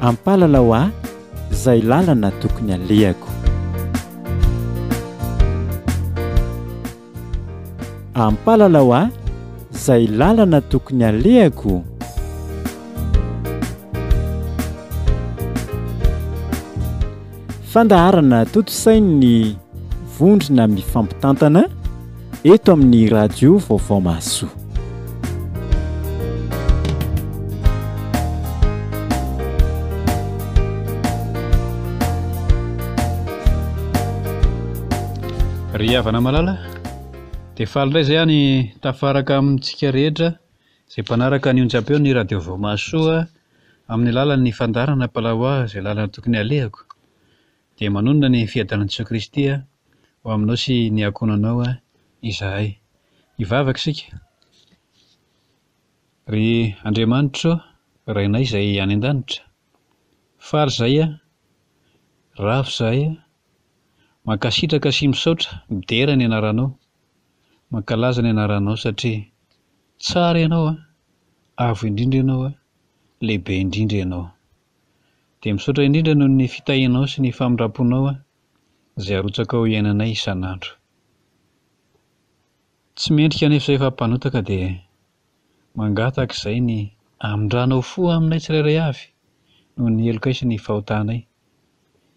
ampalalao ahy izay lalana tokony alehako. Ampalalao ahy izay lalana tokony alehako. Fandaharana totosainy vondrona mifampitantana eto amin'ny radio Vaovao Mahasoa. Ry havana malala dia faly izay any tafaraka amintsika rehetra izay mpanaraka ny onjam-peo ny radio Vaovao Mahasoa amin'ny lalan'ny fandaharana ampalalao ahy izay lalana tokony alehako. Dia manonona ny fiadanan'i Jesoa Kristy ho aminao sy ny ankonanao izahay. Hivavaka isika. Ry Andriamanitra rainay izay any an-danitra, faly izay ravo izahay mankasitraka sy misaotra midera ny anaranao, mankalaza ny anaranao satria tsara ianao, avo indrindra ianao, lehibe indrindra ianao. Dia misaotra indrindra noho ny fitahianao sy ny famindramponao izay arotsaka ao iainanay isan'andro. Tsy mendrika anefa izay fampanotaka dia mangataka izay ny amindranao fo aminay tsirairay avy noho ny heloka sy ny fahotanay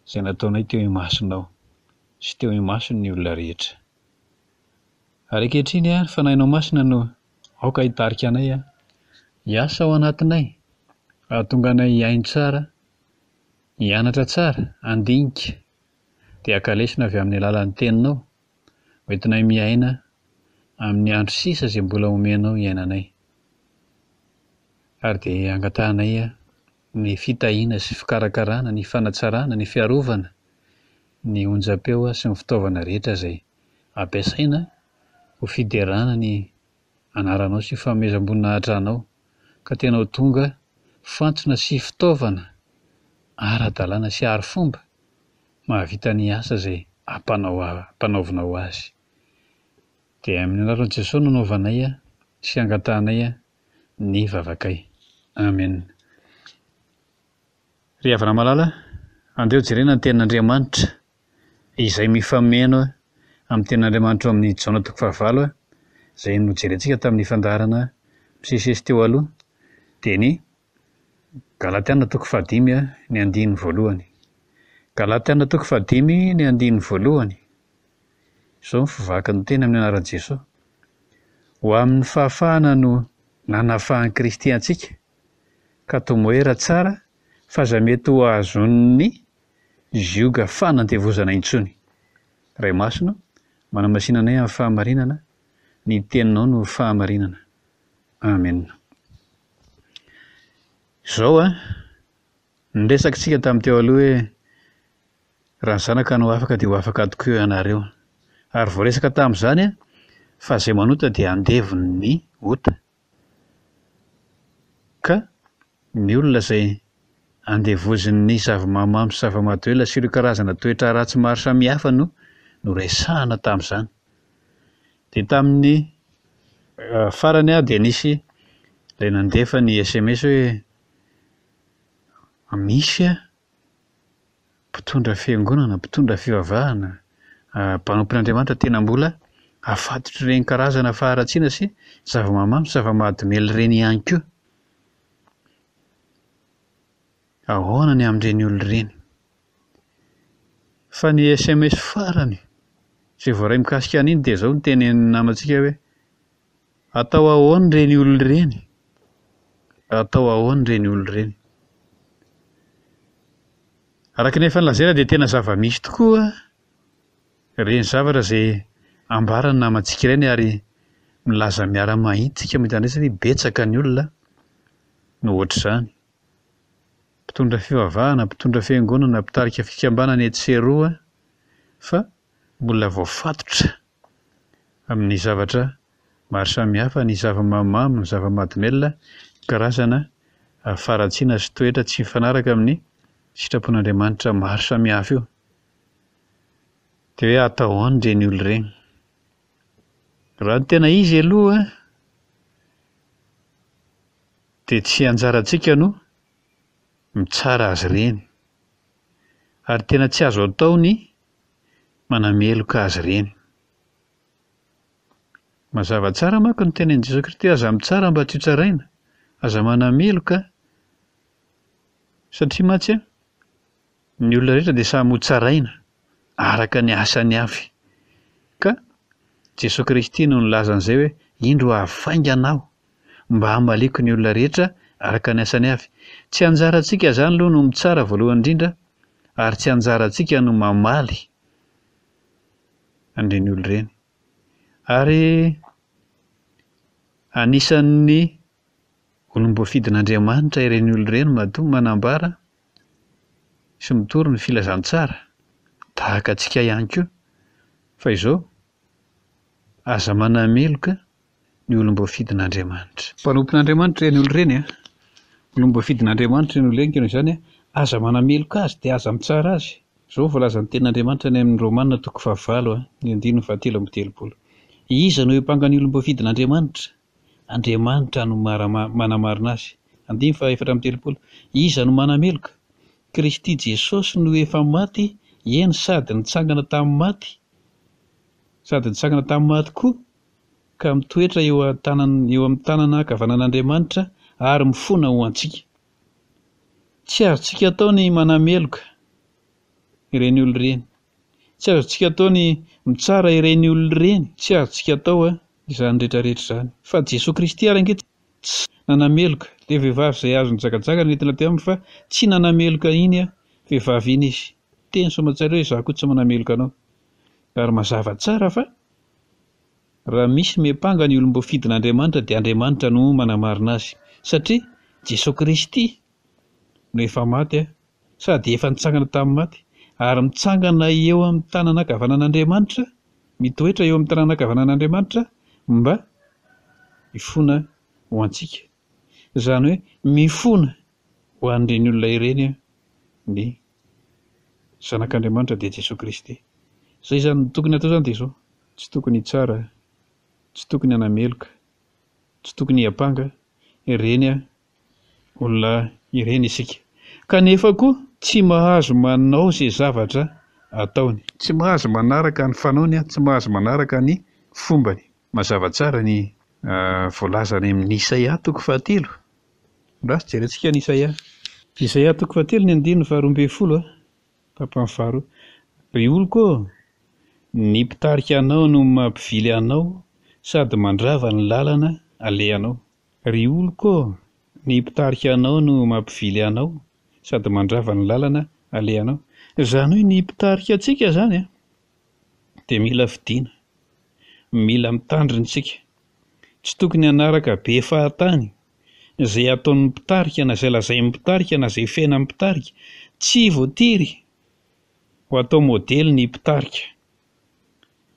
izay nataonay teo imasinao sy teo imason'ny olona rehetra. Ary ankehitriny ny fanahinao masina no aoka hitarika anay, hiasa ao anatinay, ahatonga anay hiaino tsara, hianatra tsara, handinika, dia hankalesina avy amin'ny alalan'ny teninao, hoentinay miaina amin'ny andro sisa izay mbola omenao iainanay. Ary dia angatahanay ny fitahiana sy fikarakarana, ny fanatsarana, ny fiarovana, ny onjam-peo sy ny fitaovana rehetra izay ampiasaina ho fiderana ny anaranao sy fanomezam-boninahitra anao ka tena ho tonga fantsona sy fitaovana ara-dalàna sy ari-fomba mahavita ny asa izay ampanaovinao azy. Dia amin'ny anaran'i Jesosy no anaovanay sy angatahanay ny vavakay. Amen. Ry havana malala, andeo jerena ny tenin'Andriamanitra izay mifameno amin'ny tenin'Andriamanitra amin'ny Jaona 9 izay nojerentsika tamin'ny fandaharana misesisesy teo aloha, dia ny Galatiana 5 ny andiny voalohany. Galatiana 5 ny andiny voalohany. Izao ny fivakin'ny teny amin'ny anaran'i Jesosy. Ho amin'ny fahafahana no nanafahan'i Kristy antsika ka tomoera tsara fa aza mety ho azon'ny zioga fanandevozana intsony. Ray masina, manamasina anay amin'ny fahamarinana, ny teninao no fahamarinana. Amen. Izao niresaka tsika tamin'ny teo aloha hoe raha ny zanaka no afaka dia ho afaka tokoa ianareo. Ary voaresaka tamin'izany fa izay manota dia andevony ny ota. Ka ny olona izay andevozin'ny zava-mahamamo sy zava-mahadomelina sy ireo karazana toetra ratsy maro samihafa no resahana tamin'izany. Dia tamin'ny farany dia nisy ilay nandefa ny SMS hoe misy mpitondra fiangonana, mpitondra fivavahana, mpanompon'Andriamanitra tena mbola afatotra ireny karazana faharatsiana sy zava-mahamamo sy zava-mahadomelina ireny ihany koa. Ahoana ny amin'ireny olona ireny? Fa ny SMS farany izay voaray mikasika an'iny dia izao no tenenin'ny namantsika hoe atao ahoana ireny olona ireny? Atao ahoana ireny olona ireny? Araka ny efa nilazaina dia tena zava-misy tokoa ireny zavatra izay ambarany namantsika ireny ary milaza miara-mahitsika mitandreny satria betsaka ny olona no ohatr'izany. Mpitondra fivavahana, mpitondra fiangonana, mpitarika fikambanana etsy sy eroa fa mbola voafatotra amin'ny zavatra maro samihafa, ny zava-mahamamo, ny zava-mahadomelina, karazana faharatsiana sy toetra tsy mifanaraka amin'ny sitrapon'Andriamanitra maro samihafa io. Dia hoe atao ahoana ireny olona ireny? Raha ny tena izy aloha dia tsy anjarantsika no mitsara azy ireny, ary tena tsy azo atao ny manameloka azy ireny. Mazava tsara manko ny tenin'i Jesoa Kristy, aza mitsara mba tsy ho tsaraina, aza manameloka, satria mantsy ny olona rehetra dia samy ho tsaraina araka ny asany avy. Ka Jesoa Kristy no nilaza an'izay hoe indro havaingana aho mba hamaliako ny olona rehetra araka ny asany avy. Tsy anjarantsika izany aloha no mitsara voalohany indrindra, ary tsy anjarantsika no mamaly an'ireny olona ireny. Ary anisan'ny olom-boafidin'Andriamanitra ireny olona ireny matoa manambara sy mitoro ny filazantsara tahaka antsika ihany koa, fa izao aza manameloka ny olom-boafidin'Andriamanitra. Mpanompon'Andriamanitra ireny olona ireny, olom-boafidin'Andriamanitra ireny olona ireny keno izany, aza manameloka azy dia aza mitsara azy. Izao voalazan'ny tenin'Andriamanitra any amin'ny Romanina 7:17. Iza no hiampanga ny olom-boafidin'Andriamanitra? Andriamanitra no manamarina azy. 4:30. Iza no manameloka? Kristy Jesosy no efa maty, eny sady nitsangana tamin'ny maty, sady nitsangana tamin'ny maty koa, ka mitoetra eo amin'ny tanana ankavanan'Andriamanitra ary mifona ho antsika. Tsy azontsika atao ny manameloka ireny olona ireny, tsy azontsika atao ny mitsara ireny olona ireny, tsy azontsika atao izany rehetrarehetra izany. Fa Jesoa Kristy ary ange tsy nanameloka ilay vehivavy izay azo nitsakatsakan entina teo aminy, fa tsy nanameloka iny vehivavy iny izy. Teny Soamantsarao hoe izaho koa tsy manameloka anao. Ary mazava tsara fa raha misy miampanga ny olom-boafidin'Andriamanitra dia Andriamanitra no manamarina azy, satria Jesoa Kristy no efa maty sady efa nitsangana tamin'ny maty, ary mitsangana eo amin'ny tanana ankavanan'Andriamanitra, mitoetra eo amin'ny tanana ankavanan'Andriamanitra mba hifona ho antsika. Izany hoe mifona ho an'ireny olona ireny ny zanak'Andriamanitra dia Jesoa Kristy. Izay izany no tokony atao izany dia izao. Tsy tokony hitsara, tsy tokony hanameloka, tsy tokony hiampanga ireny olona ireny isika. Kanefa koa tsy mahazo manao izay zavatra ataony, tsy mahazo manaraka ny fanaony, tsy mahazo manaraka ny fombany. Mazava tsara ny voalazany amin'ny Isaia 7. Raha jerentsika ny Isaia 7:12, tapany faharoa. Ry oloko, ny mpitarika anao no mampivily anao sady mandrava ny lalana alehanao. Ry oloko, ny mpitarika anao no mampivily anao sady mandrava ny lalana alehanao. Izany hoe ny mpitarika antsika izany dia mila fidiana, mila mitandrina isika. Tsy tokony hanaraka be fahatany izay ataon'ny mpitarika, na izay lazain'ny mpitarika, na izay fiainan'ny mpitarika. Tsy voatery ho atao modely ny mpitarika,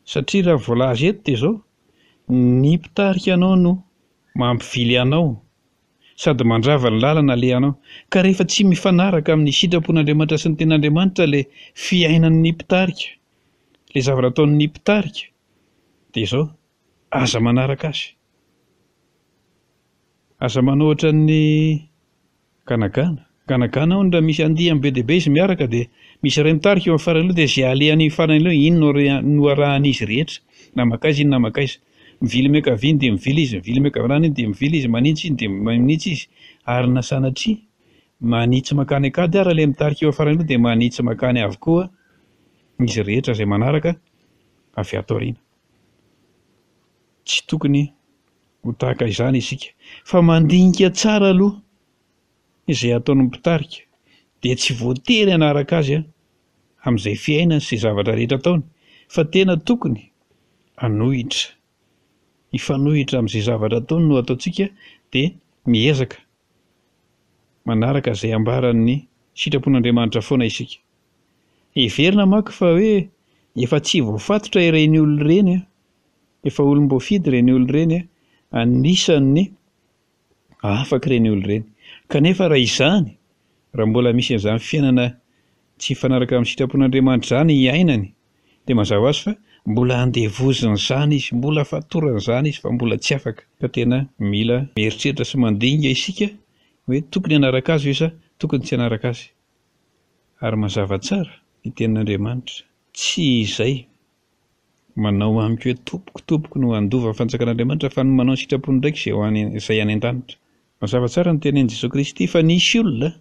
satria raha voalaza eto dia izao, ny mpitarika anao no mampivily anao sady mandrava ny lalana alehanao. Ka rehefa tsy mifanaraka amin'ny sitrapon'Andriamanitra sy ny ten'Andriamanitra ilay fiainan'ny mpitarika, ilay zavatra ataon'ny mpitarika, dia izao aza manaraka azy, aza manao ohatra ny ganagana raha misy andiany be dia be izy miaraka dia misy iray mitarika eo amin'ny farany aloha, dia izay alehan'ny farany aloha iny no arahan'izy rehetra, na makaiza iny na makaiza. Mivily miankavia iny dia mivily izy, mivily miankavanana iny dia mivily izy, manitsy iny dia manitsy izy. Ary na sanatria manitsy makany akady ary ilay mitarika eo amin'ny farany aloha dia manitsy makany avokoa izy rehetra izay manaraka avy ato aoriana. Tsy tokony ho tahaka izany isika, fa mandinika tsara aloha izay ataon'ny mpitarika, dia tsy voatery hanaraka azy amin'izay fiainana sy zavatra rehetra ataony, fa tena tokony hanohitra, hifanohitra amin'izay zavatra ataony no ataontsika, dia miezaka manaraka izay ambaran'ny sitrapon'Andriamanitra foana isika. Heverina manko fa hoe efa tsy voafatotra ireny olona ireny, efa olom-boafidy ireny olona ireny, anisan'ny afaka ireny olona ireny. Kanefa raha izany, raha mbola misy an'izany fiainana tsy mifanaraka amin'ny sitrapon'Andriamanitra izany iainany, dia mazava ho azy fa mbola handevozina izany izy, mbola fatorana izany izy, fa mbola tsy afaka. Ka tena mila mieritreritra sy mandinika isika hoe tokony hanaraka azy io sa tokony tsy hanaraka azy. Ary mazava tsara ny tenin'Andriamanitra tsy izay manao amiko hoe tompoko no handova ny fanjakan'Andriamanitra fa ny manao ny sitrapony ndraiky izay any an-danitra. Mazava tsara ny tenen'i Jesoa Kristy fa nisy olona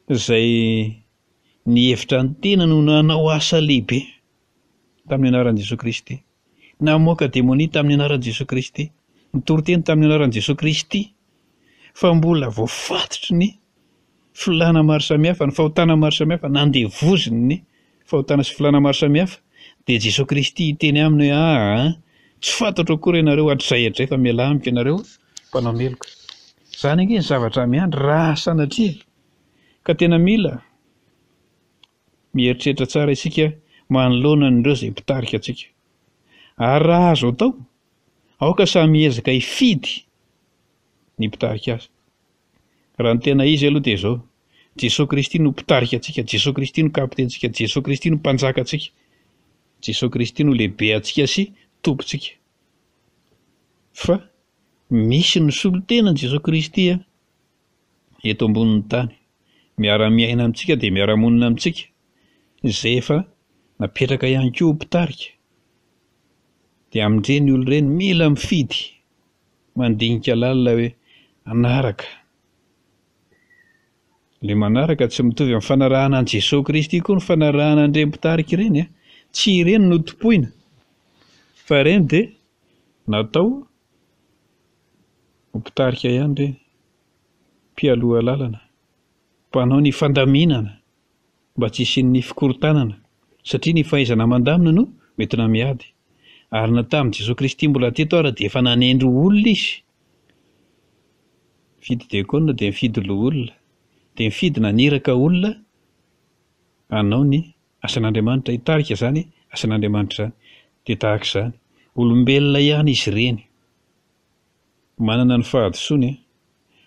izay nihevitra ny tena no nanao asa lehibe tamin'ny anaran'i Jesoa Kristy, namoaka démonie tamin'ny anaran'i Jesoa Kristy, nitoriteny tamin'ny anaran'i Jesoa Kristy, fa mbola voafatotry ny filana maro samihafa, ny fahotana maro samihafa, nandevoziny ny fahotana sy filana maro samihafa, dia Jesoa Kristy hiteny aminy hoe tsy fantatro akory ianareo hatrizay hatray fa miala amiko ianareo mpanao meloka. Izany ange ny zavatra miandry raha sanatria ka tena mila mieritreritra tsara isika manoloana an'ireo izay mpitarika antsika. Ary raha azo atao, aoka samy miezaka hifidy ny mpitarika azy. Raha ny tena izy aloha dia izao: Jesoa Kristy no mpitarika antsika, Jesoa Kristy no kapitentsika, Jesoa Kristy no mpanjaka antsika, Jesoa Kristy no lehibe antsika sy tompontsika. Fa misy ny solon-tenan'i Jesoa Kristy eto ambonin'ny tany, miara-miaina amintsika dia miara-monina amintsika, izay efa napetraka ihany koa mpitarika. Dia amin'ireny olona ireny mila mifidy mandinika lalina hoe anaraka. Ilay manaraka tsy mitovy amin'ny fanarahana an'i Jesoa Kristy koa ny fanarahana an'ireny mpitarika ireny. Tsy ireny no topoina, fa ireny dia natao mpitarika ihany ireny, mpialoha lalana, mpanao ny fandaminana mba tsy hisian'ny fikorontanana, satria ny fahaizana mandamina no mety namiady. Ary na tamin'i Jesoa Kristy mbola teto ara dia efa nanendro olona izy. Mifidy diakonina dia mifidy loholona, dia mifidy naniraka olona hanao ny asan'Andriamanitra, hitarika izany asan'Andriamanitra izany. Dia tahaka izany olombelona ihany izy ireny, manana ny fahadisoany,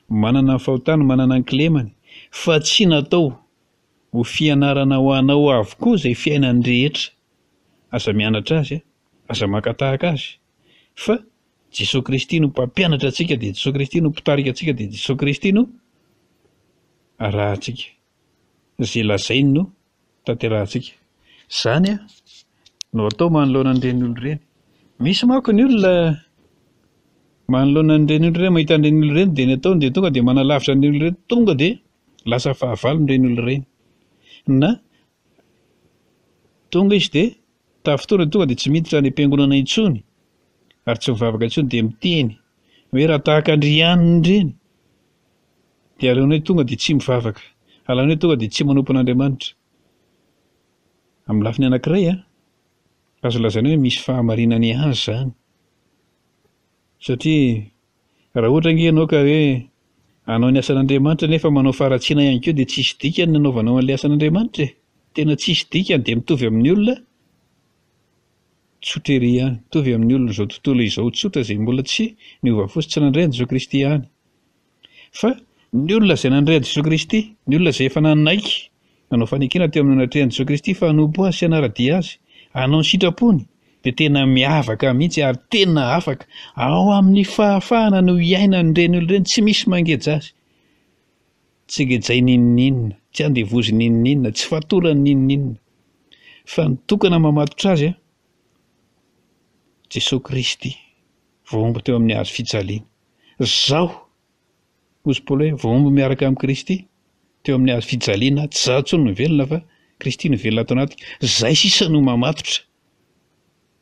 manana ny fahotana, manana ny kilemany, fa tsy natao ho fianarana ho anao avokoa izay fiainany rehetra. Aza mianatra azy, aza maka tahaka azy, fa Jesoa Kristy no mpampianatra antsika, dia Jesoa Kristy no mpitarika antsika, dia Jesoa Kristy no arahantsika, izay lazainy no tanterahantsika. Izany no atao manoloana an'ireny olona ireny. Misy manko ny olona manoloana an'ireny olona ireny, mahita an'ireny olona ireny dia ny ataony dia tonga dia manalavitra an'ireny olona ireny, tonga dia lasa fahavalon'ireny olona ireny. Na tonga izy dia tafitorana, tonga dia tsy miditra any am-piangonana intsony, ary tsy mivavaka intsony, dia miteny hoe raha tahaka andry ihany ireny, dia aleony hoe tonga dia tsy mivavaka, aleony hoe tonga dia tsy manompo an'Andriamanitra. Amin'ny lafiny anankiray azo lazaina hoe misy fahamarinana ihany izany, satria raha ohatra ange ianao ka hoe hanao ny asan'Andriamanitra nefa manao faratsiana ihany koa dia tsisy dikany nanaovanao an'ilay asan'Andriamanitra, tena tsisy dikany, dia mitovy amin'ny olona tsotra ery ihany, mitovy amin'ny olona izao tontolo izao tsotra izay mbola tsy niova fo sy tsy nandray an'i Jesoa Kristy ihany. Fa ny olona izay nandray an'i Jesoa Kristy, ny olona izay efa nanaiky nanao fanekena teo amin'ny anatrehan'i Jesoa Kristy fa hanompo azy sy hanara-dia azy, hanao ny sitrapony, dia tena miavaka mihitsy ary tena afaka ao amin'ny fahafahana no hiaina n'ireny olona ireny, tsy misy mangeja azy, tsy ngejay ninninina, tsy andevozy ninninina, tsy fatorany ninninina, fa nitokana mamatotra azy Jesoa Kristy voaombo teo amin'ny hazo fijaliana. Zaho, hozy Paoly hoe voaombo miaraka amin'ny Kristy teo amin'ny hazo fijaliana, tsy izaho intsony no velona fa Kristy no velona ato anaty. Izay sisa no mamatotra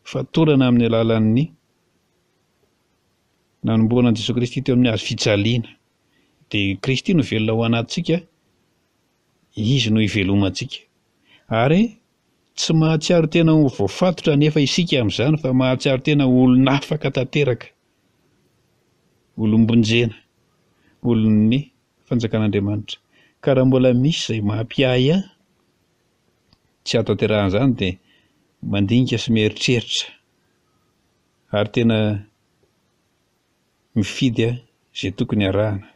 fatorana amin'ny alalan'ny nanomboana Jesoa Kristy teo amin'ny hazo fijaliana, dia Kristy no velona ao anatintsika, izy no hivelomantsika. Ary tsy mahatsiaro tena ho voafatotra nefa isika amin'izany, fa mahatsiaro tena olona afaka tanteraka, olombonjena, olon'ny fanjakan'Andriamanitra. Ka raha mbola misy izay mampiahy tsy hahatanterahan'izany dia mandinika sy mieritreritra ary tena mifidy izay tokony arahana.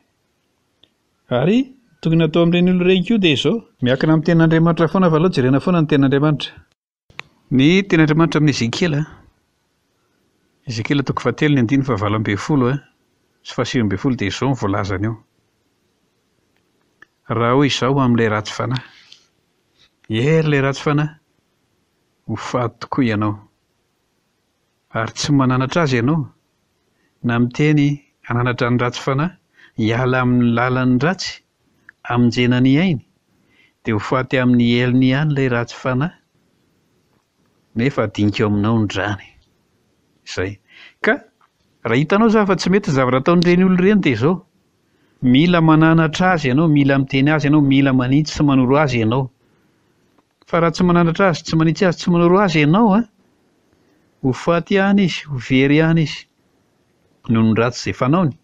Ary tokony atao amin'ireny olona ireny koa dia izao: miankina amin'ny tenan'Andriamanitra foana, fa aleo jerena foana ny tenan'Andriamanitra. Ny tenan'Andriamanitra amin'ny Ezekiela, Ezekiela 7:9-20 sy 7:20 dia izao ny voalazany eo: raha hoy izao amin'ilay ratsy fanahy, ilay ratsy fanahy, ho faty tokoa ianao, ary tsy mananatra azy ianao, na miteny hananatra ny ratsy fanahy, hiala amin'ny lalan'ny ratsy, hamonjena ny ainy, dia ho faty amin'ny eliny ihany ilay ratsy fanahy, nefa hadinika eo aminao ny drany. Izay. Ka raha hitanao fa tsy mety ny zavatra ataon'ireny olona ireny dia izao, mila mananatra azy ianao, mila miteny azy ianao, mila manitsy sy manoro azy ianao. Fa raha tsy mananatra azy, tsy manitsy azy, tsy manoro azy ianao ho faty ihany izy, ho very ihany izy noho ny ratsy izay fanaony.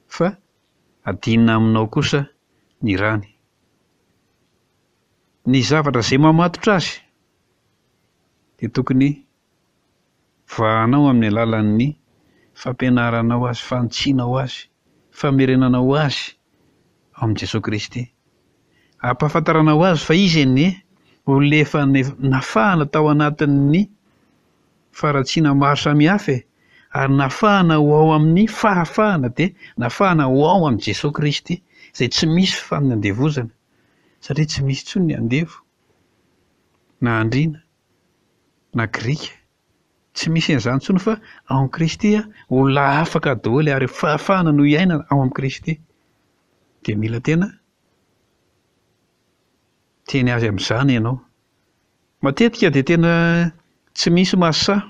Fa adinina aminao kosa ny rany. Ny zavatra izay mamatotra azy dia tokony vahanao amin'ny alalan'ny fampianaranao azy, fantsianao azy, famerenanao azy ao amin'i Jesosy Kristy. Ampahafantaranao azy fa izy ny olona efa nafahana tao anatin'ny faharatsiana maro samihafa, ary nafahana ho ao amin'ny fahafahana, dia nafahana ho ao amin'i Jesosy Kristy izay tsy misy fanandevozana, satria tsy misy intsony ny andevo na andriana na grika, tsy misy an'izany intsony, fa ao amin'i Kristy olona afaka daholo ary fahafahana no iaina ao amin'i Kristy. Dia mila tena teny azy amin'izany ianao. Matetika dia tena tsy misy mahasahy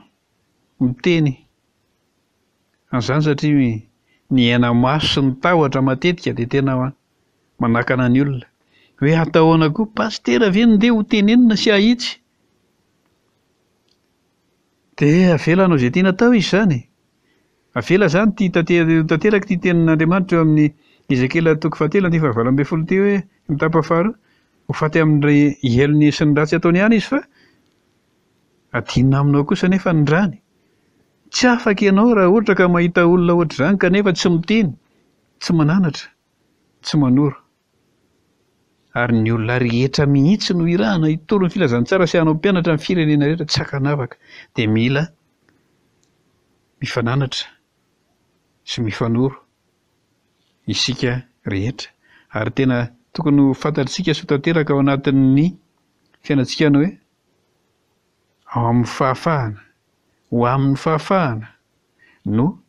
miteny an'izany, satria ny aina maso sy ny tahotra matetika dia tena manakana ny olona hoe atahoana koa pastera ve ndeha ho tenenina sy ahitsy, dia avelanao izay tiana atao izy izany. Avela izany tanteraka ity tenin'Andriamanitra eo amin'ny Ezekela 3:7-8 ty hoe mitapa faharoa, ho faty amin'ny elony sy ny ratsy ataony ihany izy, fa adinina aminao kosa nefa ny rany. Tsy afaka ianao raha ohatra ka mahita olona ohatr'izany kanefa tsy miteny, tsy mananatra, tsy manoro. Ary ny olona rehetra mihitsy no irahana hitoro ny filazantsara sy hanao mpianatra amin'ny firenena rehetra, tsy hakanavaka. Dia mila mifananatra sy mifanoro isika rehetra, ary tena tokony ho fantatritsika soa tanteraka ao anatin'ny fiainantsika ny hoe ao amin'ny fahafahana, ho amin'ny fahafahana no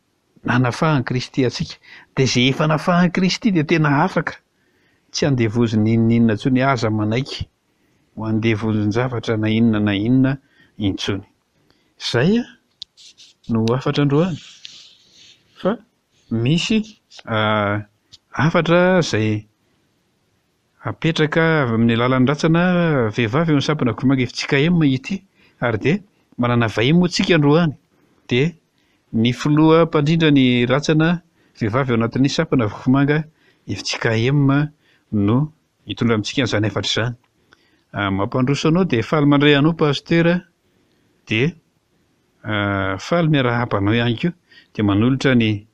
nanafahan'i Kristy antsika. Dia izay efa nafahan'i Kristy dia tena afaka, tsy handevoziny inona intsony aza manaiky ho handevozin-javatra na inona intsony. Izay no afatra androany. Fa misy afatra izay apetraka amin'ny alalan'ny ratsana vehivavy eo sampana vomanga efintsika emma ity, ary dia manana vahiny moa tsika androany. Dia ny filoha mpandrindra ny ratsana vehivavy ao anatin'ny sampana vomanga efintsika emma no hitondra amintsika an'izany efatra izany. Mampandroso anao dia faly mandray anao pastera, dia faly miarahaba anao ihany koa, dia manolotra ny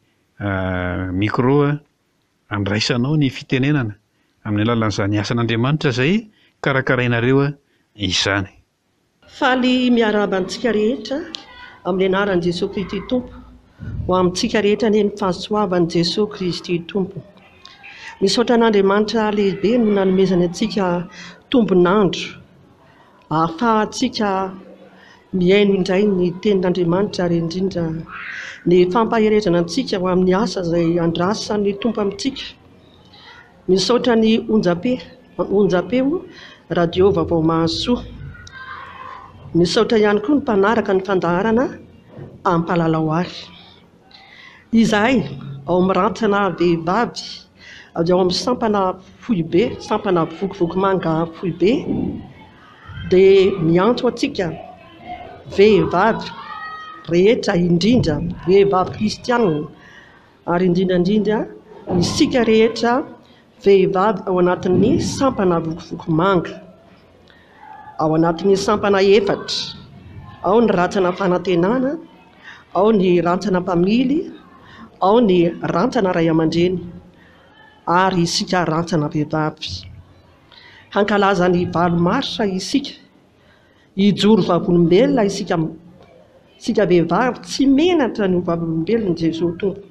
micro andraisanao ny fitenenana amin'ny alalan'izany asan'Andriamanitra izay karakarainareo izany. Faly miarahaba antsika rehetra amin'ny anaran'i Jesosy Kristy Tompo, ho amintsika rehetra ny fahasoavan'i Jesosy Kristy Tompo. Misaotra an'Andriamanitra lehibe no nanomezany antsika tombonandro, ahafahantsika miaino indray ny tenin'Andriamanitra, ary indrindra ny fampaherezana antsika ho amin'ny asa izay andrasan'ny Tompo amintsika. Misaotra ny onjam-peo radio vaovao Mahasoa. Misaotra ihany koa ny mpanaraka ny fandaharana ampalalao ahy. Izahay ao amin'ny rantsana vehivavy, ao amin'ny sampana Foibe, sampana vokovomanga Foibe, dia miantso antsika vehivavy rehetra, indrindra vehivavy kristianina, ary indrindrandrindra isika rehetra vehivavy ao anatin'ny sampana vokovomanga, ao anatin'ny sampana efatra, ao ny rantsana fanantenana, ao ny rantsana mpamily, ao ny rantsana ray aman-dreny, ary isika rantsana vehivavy. Hankalaza ny valomarsa isika, hijoro vavolombelona isika vehivavy, tsy menatra ny vavolombelona Jesosy Tompo.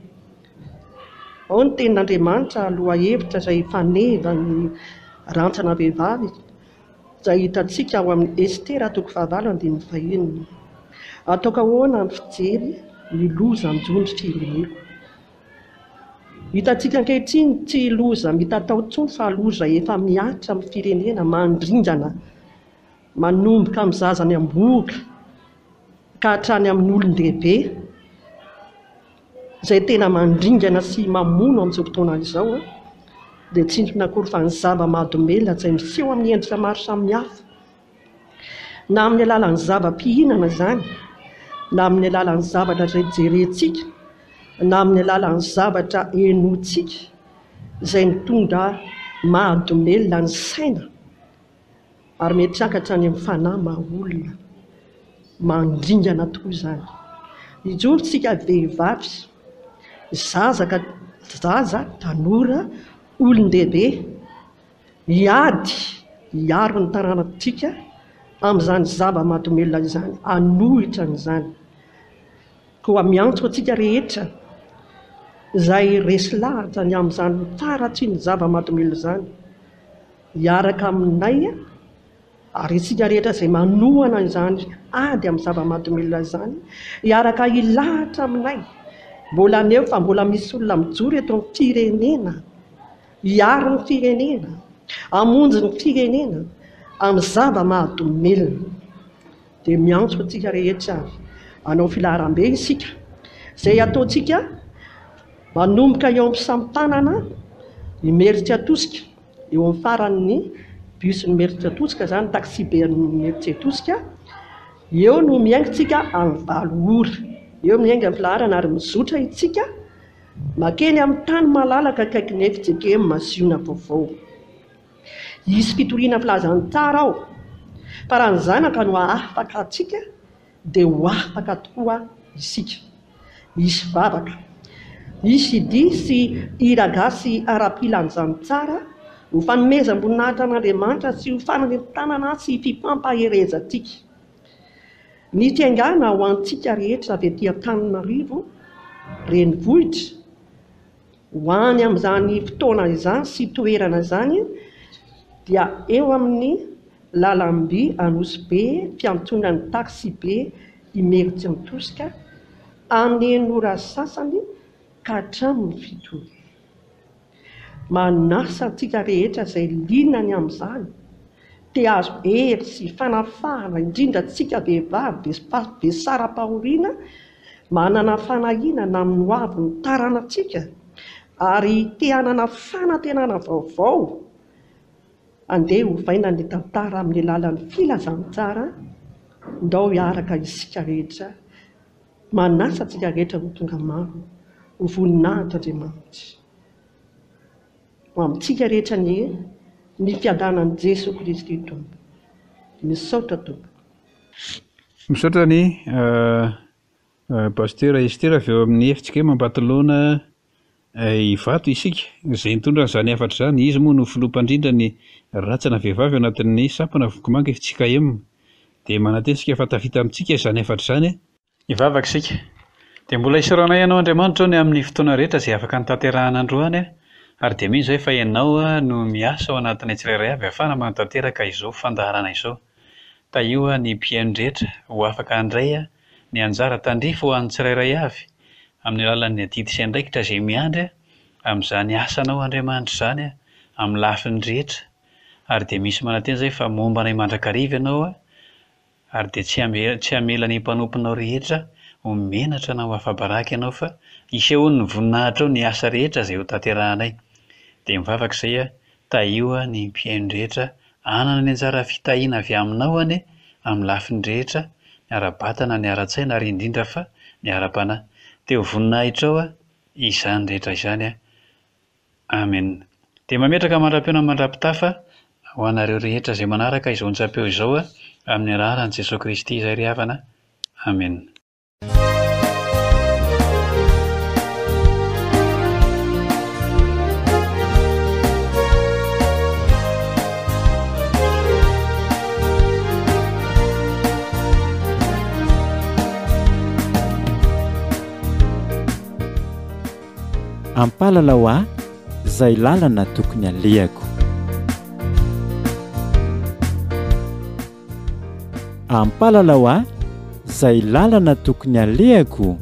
ao ny tenin'Andriamanitra aloha hevitra izay faneva ny rantsana vehivavy izay hitantsika ao amin'ny Estera 9:25. Ataoko ahoana ny fijery ny loza anjony fireneko. Hitantsika ankehitriny tsy loza mitatao intsony fa loza efa miatra amin'ny firenena, mandringana, manomboka amin'ny zazany am-boka ka hatrany amin'ny olon-dehibe izay tena mandringana sy mamono amin'izao fotoana izao dia tsy inona akory fa ny zava-mahadomelina izay miseho amin'ny endrika maro samihafa, na amin'ny alalan'ny zava-pihinana izany, na amin'ny alalan'ny zavatra izay jerentsika, na amin'ny alalan'ny zavatra henointsika izay mitondra mahadomelina ny saina ary mety hiakatra any amin'ny fanahy maha-olona, mandringana tokoa izany. Ijoritsika vehivavy, zaza, tanora, olon-dehibe hiady hiaro ny taranantsika amin'izany zava-mahadomelina izany, hanohitra n'izany. Koa miantso antsika rehetra izay resy lahatra ny amin'izany tsara tsy ny zava-mahadomelina izany, hiaraka aminay ary isika rehetra izay manohana izany ady amin'ny zava-mahadomelina izany, hiaraka hilahatra aminay. Mbola aneo fa mbola misy olona mijoro eto amin'ny firenena, hiaro ny firenena, hamonjy ny firenena amin'ny zava-mahadomelina. Dia miantso antsika rehetra hanao filaharam-be isika izay ataontsika manomboka eo amin'ny sampanana ny Meritsy Atosika, eo amin'ny faran'ny bus ny Meritsy Atosika izany, taxi be ny Meritsy Atosika, eo no miaingontsika amin'ny 7 ora. Eo miainga amin'ny filaharana ary mizotra itsika makeny amin'ny tany malalaka akaiky ny FJKM Masiona vaovao. Hisy fitoriana filazany tsara ao, fa raha ny zanaka no afaka atsika dia ho afaka tokoa isika. Hisy vavaka, hisy dia sy iragasy ara-pilan'izany tsara ho fanomezam-boninahitra an'Andriamanitra sy ho fanentanana sy fifampaherezantsika. Ny fiaingana ho antsika rehetra avy etỳ Antananarivo renivohitra ho any amin'izany fotoana izany sy toerana izany dia eo amin'ny lalam-by Anosy Be, fiantsonan'ny taxi be i Meritsy Atosika amin'ny 9 ora sasany ka hatramin'ny 7 ora. Manasa antsika rehetra izay linany amin'izany te azo hery sy fanafahana, indrindra antsika vehivavy be saram-pahoriana, manana fanahinana amin'ny hoavy ny taranantsika ary te hanana fanantenana vaovao, andeha hovaina ny tantara amin'ny alalan'ny filazany tsara. Ndao hiaraka isika rehetra, manasa antsika rehetra ho tonga maro, ho voninahitra Andriamanitra ho amintsika rehetra ny fiadanan'i Jesosy Kristy Tompo. Misaotra Tompo. Misaotra ny pasteur Estera avy eo amin'ny FJKM Mampatoloana Ivato isika izay nitondra izany hafatra izany. Izy moa no filompandrindra ny ratsana vehivavy ao anatin'ny sampana Vokomanga FJKM, dia manatesika fa tafita amintsika izany hafatra izany. Hivavaka isika dia mbola isaoranay ianao Andriamanitra ny amin'ny fotoana rehetra izay afaka nitanterahana androany, ary dia mino izay fa ianao no miasa ao anatin'ny tsirairay avy ahafahana manatanteraka izao fandaharana izao. Taio ny mpihaino rehetra ho afaka handray ny anjara tandrifo ho an'ny tsirairay avy amin'ny alalan'ny adidy sy andraikitra izay miandry amin'izany asanao Andriamanitra izany amin'ny lafiny rehetra. Ary dia misy mananteny izay fa momba anay mandrakariva ianao, ary dia tsy hamela ny mpanomponao rehetra ho menatra na ho afabaraka ianao, fa isehony ny voninahitra ao ny asa rehetra izay ho tanterahanay. Dia mivavaka izay taio ny mpihaino rehetra hanana ny anjara fitahiana avy aminao amin'ny lafiny rehetra, ny ara-batana, ny ara-tsaina, ary indrindra fa ny ara-panahy. Teo voninahitra ao izany rehetra izany. Amen. Dia mametraka mandra-piona mandra-pitafa ho anareo rehetra izay manaraka izao nitsapeo izao amin'ny anaran'i Jesosy Kristy izay ry havana. Amen. ampalalao ahy izay lalana tokony alehako. Ampalalao ahy izay lalana tokony alehako.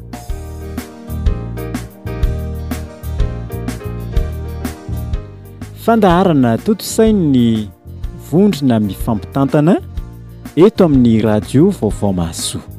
Fandaharana toto-sainy vondrona mifampitantana eto amin'ny radio Vaovao Mahasoa.